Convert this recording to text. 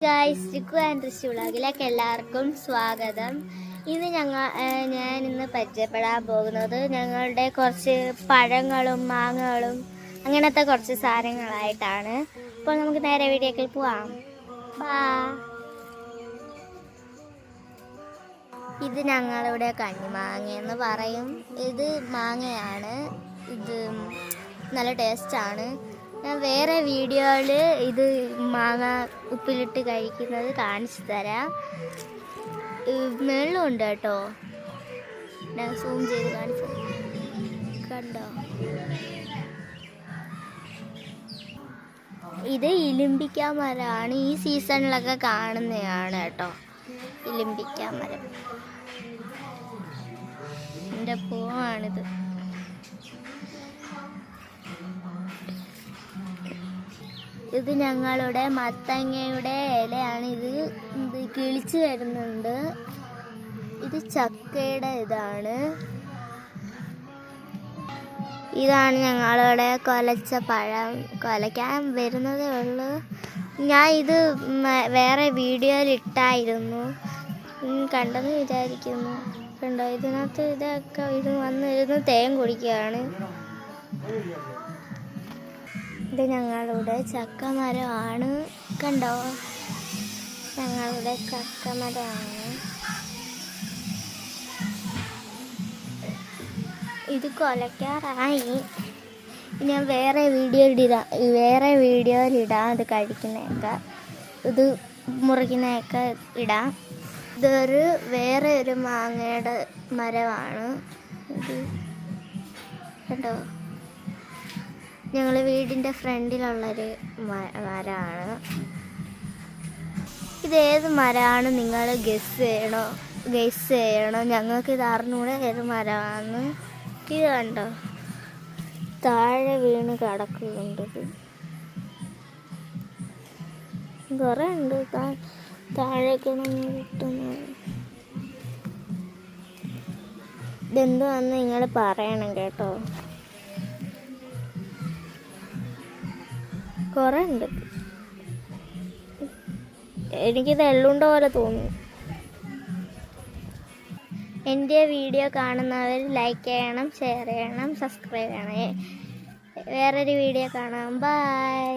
Guys, റിക്കു and Rishi വ്ളോഗിലേക്ക് എല്ലാവർക്കും സ്വാഗതം. ഞാൻ ഇന്ന് പരിചയപ്പെടാൻ പോകുന്നത് ഞങ്ങളുടെ കുറച്ച് പഴങ്ങളും മാങ്ങകളും അങ്ങനത്തെ കുറച്ച് സാധനങ്ങളായിട്ടാണ്. അപ്പോൾ നമുക്ക് നേരെ വീഡിയോക്ക് പോവാം. ഇത് ഞങ്ങളിവിടെ കണ്ണിമാങ്ങ എന്ന് പറയും. ഇത് മാങ്ങയാണ്. ഇത് നല്ല ടേസ്റ്റാണ്. ഞാൻ വേറെ വീഡിയോയിൽ ഇത് മാങ്ങ ഉപ്പിലിട്ട് കഴിക്കുന്നത് കാണിച്ചു തരാം. വെള്ളമുണ്ട് കേട്ടോ, ഞാൻ സൂം ചെയ്ത് കാണിച്ചു. കണ്ടോ, ഇത് ഇലിമ്പിക്ക മരമാണ്. ഈ സീസണിലൊക്കെ കാണുന്നതാണ് കേട്ടോ, ഇലിമ്പിക്ക മരം. എൻ്റെ പൂവാണിത്. ഇത് ഞങ്ങളുടെ മത്തങ്ങയുടെ ഇലയാണ്. ഇത് കിളിച്ച് വരുന്നുണ്ട്. ഇത് ചക്കയുടെ ഇതാണ് ഞങ്ങളുടെ കൊലച്ച പഴം. കൊലയ്ക്കാൻ വരുന്നതേ ഉള്ളൂ. ഞാൻ ഇത് വേറെ വീഡിയോയിൽ ഇട്ടായിരുന്നു, കണ്ടെന്ന് വിചാരിക്കുന്നു. കണ്ടോ, ഇതിനകത്ത് ഇതൊക്കെ ഇത് വന്നിരുന്ന് തേൻ കുടിക്കുകയാണ്. ഇത് ഞങ്ങളുടെ ചക്കമരമാണ്. കണ്ടോ, ഞങ്ങളുടെ ചക്കമരമാണ്. ഇത് കൊലയ്ക്കാറായി. ഞാൻ വേറെ വീഡിയോയിലിടാം. ഇത് കഴിക്കുന്നതൊക്കെ, ഇത് മുറിക്കുന്നതൊക്കെ ഇടാം. ഇതൊരു വേറെ ഒരു മാങ്ങയുടെ മരമാണ്. ഇത് കണ്ടോ, ഞങ്ങളുടെ വീടിൻ്റെ ഫ്രണ്ടിലുള്ളൊരു മരമാണ്. ഇതേത് മരമാണ് നിങ്ങൾ ഗസ് ചെയ്യണോ. ഞങ്ങൾക്ക് ഇത് അറിഞ്ഞൂടെ ഏത് മരമാണെന്ന്. ഇത് കണ്ടോ, താഴെ വീണ് കിടക്കുന്നുണ്ട്. കുറേ ഉണ്ട് താഴേക്ക് കിട്ടുന്നത്. ഇതെന്തുവാന്ന് നിങ്ങൾ പറയണം കേട്ടോ. കുറേ ഉണ്ട്. എനിക്കിത് എള്ളുണ്ട പോലെ തോന്നുന്നു. എൻ്റെ വീഡിയോ കാണുന്നവർ ലൈക്ക് ചെയ്യണം, ഷെയർ ചെയ്യണം, സബ്സ്ക്രൈബ് ചെയ്യണം. വേറൊരു വീഡിയോ കാണാം. ബൈ.